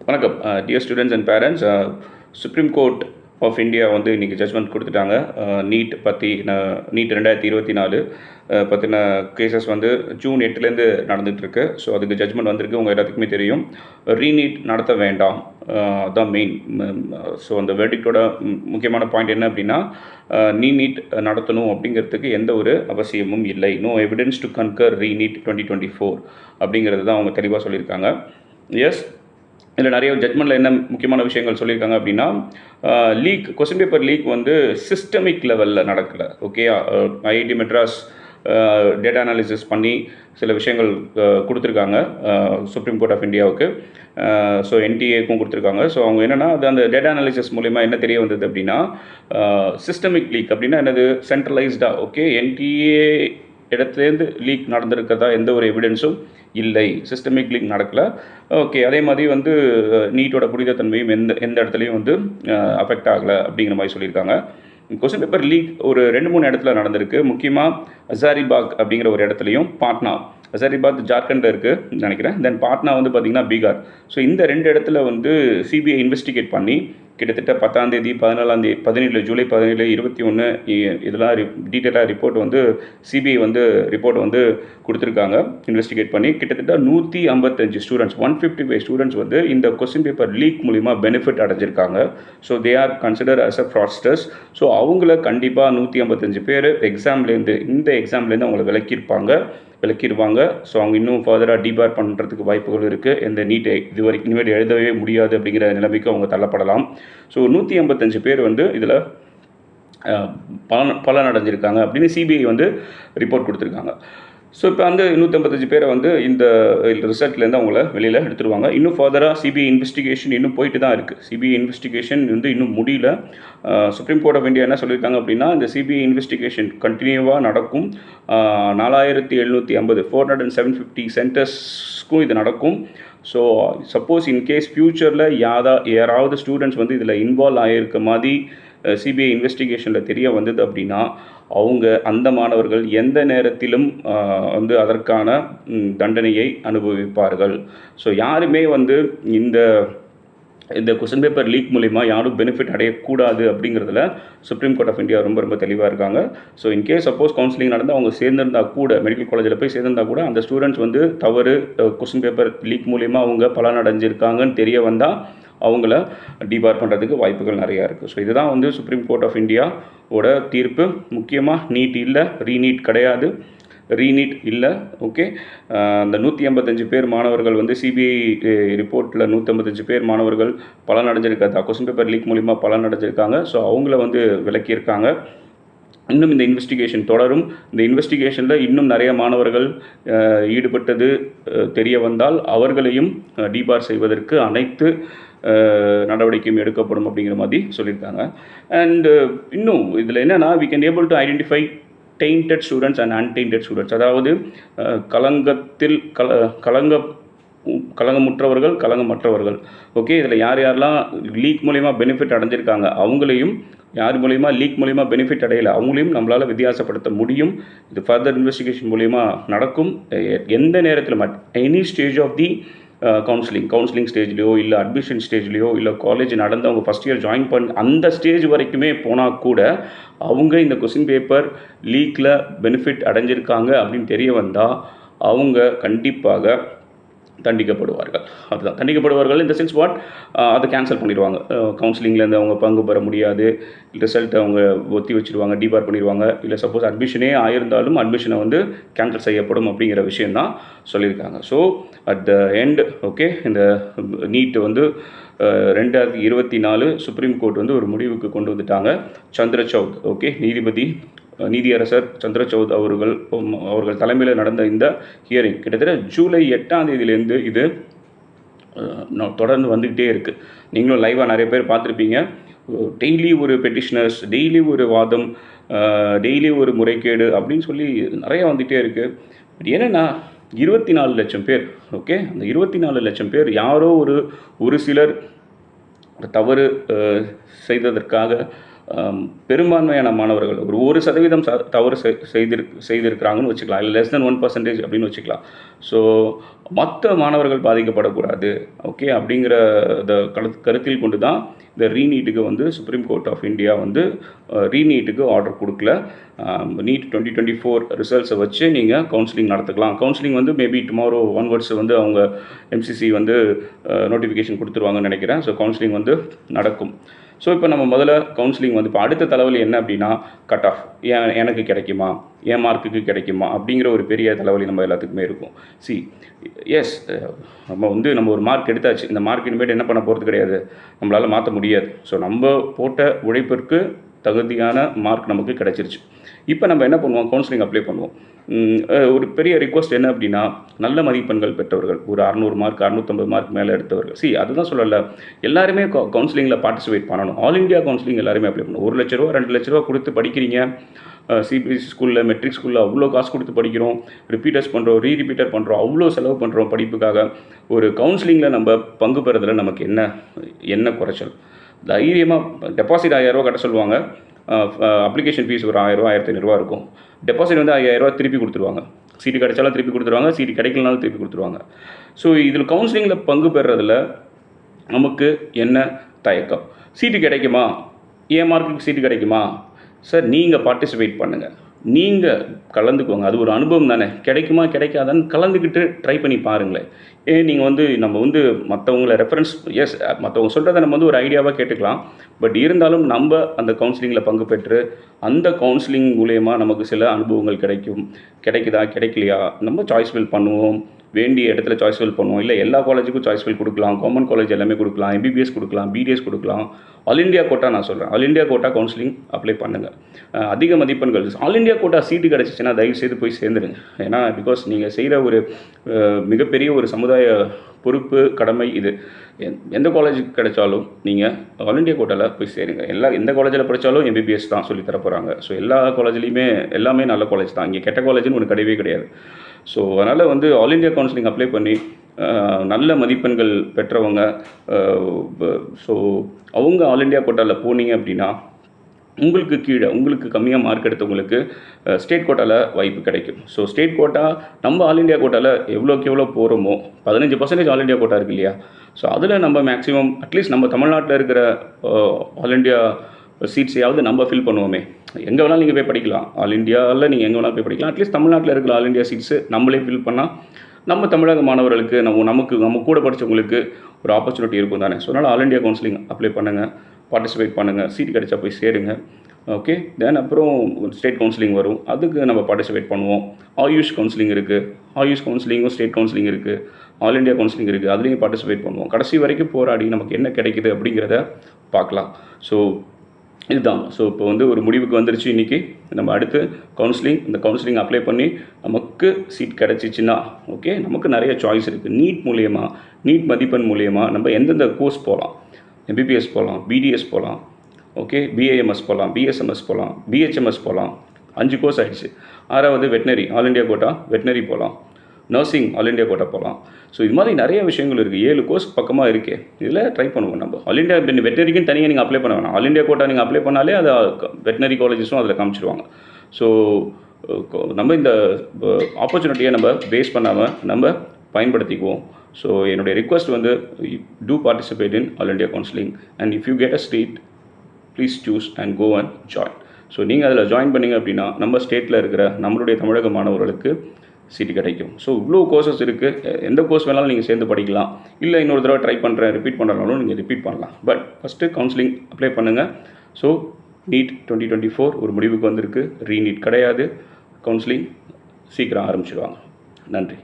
வணக்கம். Dear students and parents, Supreme Court of India வந்து இன்றைக்கி ஜட்ஜ்மெண்ட் கொடுத்துட்டாங்க. நீட் பற்றி நீட் 2024 பற்றின கேசஸ் வந்து ஜூன் 8லேருந்து நடந்துகிட்ருக்கு. ஸோ அதுக்கு ஜட்ஜ்மெண்ட் வந்திருக்கு. உங்கள் எல்லாத்துக்குமே தெரியும். ரீநீட் நடத்த வேண்டாம், அதுதான் மெயின். ஸோ அந்த வெர்டிக்டோட முக்கியமான பாயிண்ட் என்ன அப்படின்னா, நீட் நடத்தணும் அப்படிங்கிறதுக்கு எந்த ஒரு அவசியமும் இல்லை. No evidence to concur re NEET 2024 அப்படிங்கிறது தான் அவங்க தெளிவாக சொல்லியிருக்காங்க. எஸ், இதில் நிறைய ஜட்மெண்ட்டில் என்ன முக்கியமான விஷயங்கள் சொல்லியிருக்காங்க அப்படின்னா, கொஸ்டின் பேப்பர் லீக் வந்து சிஸ்டமிக் லெவலில் நடக்கலை. Okay, IIT Madras data analysis பண்ணி சில விஷயங்கள் கொடுத்துருக்காங்க சுப்ரீம் கோர்ட் ஆஃப் இந்தியாவுக்கு. ஸோ என்டிஏக்கும் கொடுத்துருக்காங்க. ஸோ அவங்க என்னென்னா, அது அந்த டேட்டா அனாலிசிஸ் மூலிமா என்ன தெரிய வந்தது அப்படின்னா, சிஸ்டமிக் லீக் அப்படின்னா என்னது, சென்ட்ரலைஸ்டாக ஓகே என்டிஏ இடத்துலேருந்து லீக் நடந்திருக்கிறதா எந்த ஒரு எவிடன்ஸும் இல்லை. சிஸ்டமிக் லீக் நடக்கலை. ஓகே, அதே மாதிரி வந்து நீட்டோட புனிதத்தன்மையும் எந்த இடத்துலையும் வந்து அஃபெக்ட் ஆகலை அப்படிங்கிற மாதிரி சொல்லியிருக்காங்க. கொஸ்டின் பேப்பர் லீக் ஒரு 2-3 இடத்துல நடந்திருக்கு. முக்கியமாக ஹசாரிபாக் அப்படிங்கிற ஒரு இடத்துலையும், பாட்னா, ஹசாரிபாக் ஜார்க்கண்டில் இருக்குது நினைக்கிறேன், தென் பாட்னா வந்து பார்த்திங்கன்னா பீகார். ஸோ இந்த 2 இடத்துல வந்து சிபிஐ இன்வெஸ்டிகேட் பண்ணி கிட்டத்தட்ட 10ஆம் தேதி, 14ஆம் தேதி, 17 ஜூலை 17, 21 இதெல்லாம் டீட்டெயிலாக ரிப்போர்ட் வந்து சிபிஐ வந்து ரிப்போர்ட் வந்து கொடுத்துருக்காங்க. இன்வெஸ்டிகேட் பண்ணி கிட்டத்தட்ட 155 ஸ்டூடெண்ட்ஸ், 155 ஸ்டூடெண்ட்ஸ் வந்து இந்த கொஸ்டின் பேப்பர் லீக் மூலிமா பெனிஃபிட் அடைஞ்சிருக்காங்க. So they are consider as a fraudsters. So அவங்கள கண்டிப்பாக 155 பேர் இந்த எக்ஸாம்லேருந்து அவங்கள விளக்கிடுவாங்க. ஸோ அவங்க இன்னும் ஃபர்தராக டிபார் பண்ணுறதுக்கு வாய்ப்புகள் இருக்குது. எந்த நீட்டை இதுவரைக்கும் இனிமேல் எழுதவே முடியாது அப்படிங்கிற நிலைமைக்கு அவங்க தள்ளப்படலாம். ஸோ 155 பேர் வந்து இதில் பலன் அடைஞ்சிருக்காங்க அப்படின்னு சிபிஐ வந்து ரிப்போர்ட் கொடுத்துருக்காங்க. ஸோ இப்போ வந்து 155 பேரை வந்து இந்த ரிசல்ட்லேருந்து அவங்கள வெளியில் எடுத்துருவாங்க. இன்னும் ஃபர்தராக சிபிஐ இன்வெஸ்டிகேஷன் இன்னும் போயிட்டு தான் இருக்குது. சிபிஐ இன்வெஸ்டிகேஷன் வந்து இன்னும் முடியல. சுப்ரீம் கோர்ட் ஆஃப் இந்தியா என்ன சொல்லியிருக்காங்க அப்படின்னா, இந்த சிபிஐ இன்வெஸ்டிகேஷன் கண்டினியூவாக நடக்கும். 4750 450 சென்டர்ஸ்க்கும் இது நடக்கும். ஸோ சப்போஸ் இன்கேஸ் ஃப்யூச்சரில் யாராவது ஸ்டூடெண்ட்ஸ் வந்து இதில் இன்வால்வ் ஆகியிருக்க மாதிரி சிபிஐ இன்வெஸ்டிகேஷனில் தெரிய வந்தது அப்படின்னா, அந்த மாணவர்கள் எந்த நேரத்திலும் வந்து அதற்கான தண்டனையை அனுபவிப்பார்கள். ஸோ யாருமே வந்து இந்த கொஸ்டின் பேப்பர் லீக் மூலிமா யாரும் பெனிஃபிட் அடையக்கூடாது அப்படிங்கிறதுல சுப்ரீம் கோர்ட் ஆஃப் இந்தியா ரொம்ப தெளிவாக இருக்காங்க. ஸோ இன்கேஸ் சப்போஸ் கவுன்சிலிங் நடந்து அவங்க சேர்ந்திருந்தால் கூட, மெடிக்கல் காலேஜில் போய் சேர்ந்திருந்தால் கூட, அந்த ஸ்டூடெண்ட்ஸ் வந்து தவறு கொஸ்டின் பேப்பர் லீக் மூலிமா அவங்க பலன் அடைஞ்சிருக்காங்கன்னு தெரிய வந்தால் அவங்கள டிபார் பண்ணுறதுக்கு வாய்ப்புகள் நிறையா இருக்குது. ஸோ இதுதான் வந்து சுப்ரீம் கோர்ட் ஆஃப் இந்தியாவோட தீர்ப்பு. முக்கியமாக நீட் இல்லை, ரீநீட் கிடையாது, ரீநீட் இல்லை. ஓகே, அந்த 155 பேர் மாணவர்கள் வந்து சிபிஐ ரிப்போர்ட்டில் 155 பேர் மாணவர்கள் பலன் அடைஞ்சிருக்காங்க, கொஸ்டின் பேப்பர் லீக் மூலிமா பலன் அடைஞ்சிருக்காங்க. ஸோ அவங்கள வந்து விளக்கியிருக்காங்க. இன்னும் இந்த இன்வெஸ்டிகேஷன் தொடரும். இந்த இன்வெஸ்டிகேஷனில் இன்னும் நிறைய மாணவர்கள் ஈடுபட்டது தெரிய வந்தால் அவர்களையும் டிபார் செய்வதற்கு அனைத்து நடவடிக்கையும் எடுக்கப்படும் அப்படிங்கிற மாதிரி சொல்லியிருக்காங்க. அண்டு இன்னும் இதில் என்னென்னா, we can able to identify tainted students and untainted students. அதாவது களங்கமுற்றவர்கள், களங்கமற்றவர்கள். ஓகே, இதில் யாரெல்லாம் லீக் மூலிமா பெனிஃபிட் அடைஞ்சிருக்காங்க அவங்களையும், யார் மூலிமா லீக் மூலிமா பெனிஃபிட் அடையலை அவங்களையும் நம்மளால் வித்தியாசப்படுத்த முடியும். இது ஃபர்தர் இன்வெஸ்டிகேஷன் மூலிமா நடக்கும். எந்த நேரத்திலும் at any stage of the counselling ஸ்டேஜ்லையோ, இல்லை அட்மிஷன் ஸ்டேஜ்லையோ, இல்லை காலேஜ் நடந்து அவங்க ஃபஸ்ட் இயர் ஜாயின் பண்ணி அந்த ஸ்டேஜ் வரைக்குமே போனால் கூட அவங்க இந்த கொஸ்டின் பேப்பர் லீக்கில் பெனிஃபிட் அடைஞ்சிருக்காங்க அப்படின்னு தெரிய வந்தால் அவங்க கண்டிப்பாக தண்டிக்கப்படுவார்கள். அதுதான் தண்டிக்கப்படுவார்கள். இந்த சென்ஸ் வாட், அதை கேன்சல் பண்ணிடுவாங்க. கவுன்சிலிங்லேருந்து அவங்க பங்கு பெற முடியாது, ரிசல்ட்டை அவங்க ஒத்தி வச்சுருவாங்க, டிபார் பண்ணிடுவாங்க. இல்லை சப்போஸ் அட்மிஷனே ஆயிருந்தாலும் அட்மிஷனை வந்து கேன்சல் செய்யப்படும் அப்படிங்கிற விஷயந்தான் சொல்லியிருக்காங்க. So at the end okay, இந்த நீட் வந்து 2024 சுப்ரீம் கோர்ட் வந்து ஒரு முடிவுக்கு கொண்டு வந்துட்டாங்க. சந்திரசூட் ஓகே, நீதியரசர் சந்திரசூட் அவர்கள் தலைமையில் நடந்த இந்த ஹியரிங் கிட்டத்தட்ட ஜூலை 8ஆம் தேதியிலேருந்து இது தொடர்ந்து வந்துக்கிட்டே இருக்குது. நீங்களும் லைவாக நிறைய பேர் பார்த்துருப்பீங்க. டெய்லி ஒரு பெட்டிஷனர்ஸ், டெய்லி ஒரு வாதம், டெய்லி ஒரு முறைகேடு அப்படின்னு சொல்லி நிறையா வந்துகிட்டே இருக்குது. பட் என்னென்னா 24 லட்சம் பேர், ஓகே, அந்த 24 லட்சம் பேர் யாரோ ஒரு சிலர் தவறு செய்ததற்காக பெரும்பான்மையான மாணவர்கள் ஒரு 1% தவறு செய்திருக்கிறாங்கன்னு வச்சுக்கலாம், இல்லை less than 1% அப்படின்னு வச்சுக்கலாம். ஸோ மற்ற மாணவர்கள் பாதிக்கப்படக்கூடாது, ஓகே, அப்படிங்கிற கருத்தில் கொண்டு தான் இந்த ரீநீட்டுக்கு வந்து சுப்ரீம் கோர்ட் ஆஃப் இந்தியா வந்து ரீநீட்டுக்கு ஆர்டர் கொடுக்கல. நீட் 2024 ரிசல்ட்ஸை வச்சு நீங்கள் கவுன்சிலிங் நடத்துக்கலாம். கவுன்சிலிங் வந்து மேபி டுமாரோ ஒன்வர்ட்ஸ் வந்து அவங்க எம்சிசி வந்து நோட்டிஃபிகேஷன் கொடுத்துருவாங்கன்னு நினைக்கிறேன். ஸோ கவுன்சிலிங் வந்து நடக்கும். ஸோ இப்போ நம்ம முதல்ல கவுன்சிலிங் வந்து இப்போ அடுத்த தலைவலி என்ன அப்படின்னா கட் ஆஃப் எனக்கு கிடைக்குமா, என் மார்க்குக்கு கிடைக்குமா அப்படிங்கிற ஒரு பெரிய தலைவலி நம்ம எல்லாத்துக்குமே இருக்கும். எஸ், நம்ம ஒரு மார்க் எடுத்தாச்சு, இந்த மார்க் இனிமேட்டு என்ன பண்ண போகிறது கிடையாது, நம்மளால் மாற்ற முடியாது. ஸோ நம்ம போட்ட உழைப்பிற்கு தகுதியான மார்க் நமக்கு கிடைச்சிருச்சு. இப்போ நம்ம என்ன பண்ணுவோம், கவுன்சிலிங் அப்ளை பண்ணுவோம். ஒரு பெரிய ரிக்வஸ்ட் என்ன அப்படின்னா, நல்ல மதிப்பெண்கள் பெற்றவர்கள், ஒரு 600 மார்க் 650 மார்க் மேலே எடுத்தவர்கள், அதுதான் சொல்லலை, எல்லாருமே கவுன்சிலிங்கில் பார்ட்டிசிபேட் பண்ணணும். ஆல் இண்டியா கவுன்சிலிங் எல்லாருமே அப்ளை பண்ணணும். 1 லட்ச ரூபா 2 லட்ச ரூபா கொடுத்து படிக்கிறீங்க, சிபிஎஸ்சி ஸ்கூலில் மெட்ரிக் ஸ்கூலில் அவ்வளோ காசு கொடுத்து படிக்கிறோம், ரிப்பீட்டர்ஸ் பண்ணுறோம், ரீரிப்பீட்டர் பண்ணுறோம், அவ்வளோ செலவு பண்ணுறோம் படிப்புக்காக. ஒரு கவுன்சிலிங்கில் நம்ம பங்கு பெறதில் நமக்கு என்ன குறைச்சல்? தைரியமாக டெபாசிட் 1000 ரூபா கட்ட சொல்லுவாங்க, அப்ளிகேஷன் ஃபீஸ் ஒரு 1000 ரூபா 1500 இருக்கும். டெபாசிட் வந்து 5000 ரூபா திருப்பி கொடுத்துருவாங்க. சீட்டு கிடைச்சாலும் திருப்பி கொடுத்துருவாங்க, சீட்டு கிடைக்கலனாலும் திருப்பி கொடுத்துருவாங்க. ஸோ இதில் கவுன்சிலிங்கில் பங்கு பெறுறதில் நமக்கு என்ன தயக்கம்? சீட்டு கிடைக்குமா, என் மார்க்குக்கு சீட்டு கிடைக்குமா? சார், நீங்கள் பார்ட்டிசிபேட் பண்ணுங்கள், நீங்கள் கலந்துக்கோங்க, அது ஒரு அனுபவம் தானே. கிடைக்குமா கிடைக்காதான்னு கலந்துக்கிட்டு ட்ரை பண்ணி பாருங்களேன். நீங்கள் வந்து நம்ம வந்து மற்றவங்கள ரெஃபரன்ஸ், எஸ், மற்றவங்க சொல்கிறத நம்ம வந்து ஒரு ஐடியாவாக கேட்டுக்கலாம். பட் இருந்தாலும் நம்ம அந்த கவுன்சிலிங்கில் பங்கு பெற்று அந்த கவுன்சிலிங் மூலயமா நமக்கு சில அனுபவங்கள் கிடைக்குதா கிடைக்கலையா, நம்ம சாய்ஸ் ஃபில் பண்ணுவோம், வேண்டிய இடத்துல சாய்ஸ் ஃபில் பண்ணுவோம். இல்லை எல்லா காலேஜுக்கும் சாய்ஸ் ஃபில் கொடுக்கலாம், கவர்மெண்ட் காலேஜ் எல்லாமே கொடுக்கலாம், எம்பிபிஎஸ் கொடுக்கலாம், பிடிஎஸ் கொடுக்கலாம். ஆல் இண்டியா கோட்டா நான் சொல்கிறேன், all India quota counselling apply பண்ணுங்கள். அதிக மதிப்பெண்கள் ஆல் இண்டியா கோட்டா சீட்டு கிடச்சிச்சின்னா தயவுசெய்து போய் சேர்ந்துருங்க. ஏன்னா பிகாஸ் நீங்கள் செய்கிற ஒரு மிகப்பெரிய ஒரு சமுதாய பொறுப்பு, கடமை இது. எந்த காலேஜுக்கு கிடைச்சாலும் நீங்கள் ஆல் இண்டியா கோட்டாவில் போய் சேருங்க. எந்த காலேஜில் படித்தாலும் எம்பிபிஎஸ் தான் சொல்லி தர போகிறாங்க. ஸோ எல்லா காலேஜ்லேயுமே எல்லாமே நல்ல காலேஜ் தான், இங்கே கெட்ட காலேஜ்னு ஒன்று கிடையவே கிடையாது. ஸோ அதனால் வந்து ஆல் இண்டியா கவுன்சிலிங் அப்ளை பண்ணி நல்ல மதிப்பெண்கள் பெற்றவங்க, ஸோ அவங்க ஆல் இண்டியா கோட்டாவில் போனீங்க அப்படின்னா உங்களுக்கு கீழே, உங்களுக்கு கம்மியாக மார்க் எடுத்தவங்களுக்கு ஸ்டேட் கோட்டாவில் வாய்ப்பு கிடைக்கும். ஸோ ஸ்டேட் கோட்டா நம்ம ஆல் இண்டியா கோட்டாவில் எவ்வளோக்கு எவ்வளோ போகிறோமோ 15% ஆல் இண்டியா கோட்டா இருக்கு இல்லையா, ஸோ அதில் நம்ம மேக்ஸிமம் அட்லீஸ்ட் நம்ம தமிழ்நாட்டில் இருக்கிற ஆல் இண்டியா சீட்ஸையாவது நம்ம ஃபில் பண்ணுவோமே. எங்கே வேணாலும் நீங்கள் போய் படிக்கலாம், ஆல் இண்டியாவில் நீங்கள் எங்கே வேணாலும் போய் படிக்கலாம். அட்லீஸ்ட் தமிழ்நாட்டில் இருக்கிற ஆல் இண்டியா சீட்ஸு நம்மளே ஃபில் பண்ணால் நம்ம தமிழக மாணவர்களுக்கு நம்ம கூட படித்தவங்களுக்கு ஒரு ஆப்பர்ச்சுனிட்டி இருக்கும் தானே. ஸோ அதனால் ஆல் இண்டியா கவுன்சிலிங் அப்ளை பண்ணுங்கள், பார்ட்டிசிபேட் பண்ணுங்கள், சீட் கிடைச்சா போய் சேருங்க. ஓகே, தென் அப்புறம் ஸ்டேட் கவுன்சிலிங் வரும், அதுக்கு நம்ம பார்ட்டிசிபேட் பண்ணுவோம். ஆயுஷ் கவுன்சிலிங் இருக்குது, ஆயுஷ் கவுன்சிலிங்கும் ஸ்டேட் கவுன்சிலிங் இருக்குது, ஆல் இண்டியா கவுன்சிலிங் இருக்குது, அதுலேயும் பார்ட்டிசிபேட் பண்ணுவோம். கடைசி வரைக்கும் போராடி நமக்கு என்ன கிடைக்குது அப்படிங்கிறத பார்க்கலாம். ஸோ இதுதான். ஸோ இப்போ வந்து ஒரு முடிவுக்கு வந்துருச்சு இன்றைக்கி. நம்ம அடுத்து இந்த கவுன்சிலிங் அப்ளை பண்ணி நமக்கு சீட் கிடச்சிச்சின்னா, ஓகே, நமக்கு நிறைய சாய்ஸ் இருக்குது. நீட் மதிப்பெண் மூலியமாக நம்ம எந்தெந்த கோர்ஸ் போகலாம், எம்பிபிஎஸ் போகலாம், பிடிஎஸ் போகலாம், ஓகே, பிஏஎம்எஸ் போகலாம், பிஎஸ்எம்எஸ் போகலாம், பிஹெச்எம்எஸ் போகலாம். 5 கோர்ஸ் ஆகிடுச்சு. 6வது veterinary, all India quota veterinary போகலாம், நர்சிங் ஆல் இண்டியா கோட்டா போகலாம். ஸோ இது மாதிரி நிறைய விஷயங்கள் இருக்குது. 7 கோர்ஸ் பக்கமாக இருக்குது. இதில் ட்ரை பண்ணுவோம் நம்ம. ஆல் இண்டியா வெட்டினரிக்கும் தனியாக நீங்கள் அப்ளை பண்ண வேணாம். ஆல் இண்டியா கோட்டா நீங்கள் அப்ளை பண்ணாலே அது வெட்டினரி காலேஜஸும் அதில் காமிச்சிருவாங்க. ஸோ நம்ம இந்த ஆப்பர்ச்சுனிட்டியை நம்ம வேஸ்ட் பண்ணாமல் நம்ம பயன்படுத்திக்குவோம். ஸோ என்னுடைய ரிக்வஸ்ட் வந்து, to participate in all India counselling and if you get a seat please choose and go and join. So நீங்கள் அதில் ஜாயின் பண்ணிங்க அப்படின்னா நம்ம ஸ்டேட்டில் இருக்கிற நம்மளுடைய தமிழக மாணவர்களுக்கு சீட்டு கிடைக்கும். ஸோ இவ்வளோ கோர்சஸ் இருக்குது, எந்த கோர்ஸ் வேணாலும் நீங்கள் சேர்ந்து படிக்கலாம். இல்லை இன்னொரு தடவை ட்ரை பண்ணுறேன், ரிப்பீட் பண்ணுறனாலும் நீங்கள் ரிப்பீட் பண்ணலாம். பட் ஃபஸ்ட்டு கவுன்சிலிங் அப்ளை பண்ணுங்கள். ஸோ நீட் 2024 ஒரு முடிவுக்கு வந்திருக்கு. ரீநீட் கிடையாது. கவுன்சிலிங் சீக்கிரம் ஆரம்பிச்சிடுவாங்க. நன்றி.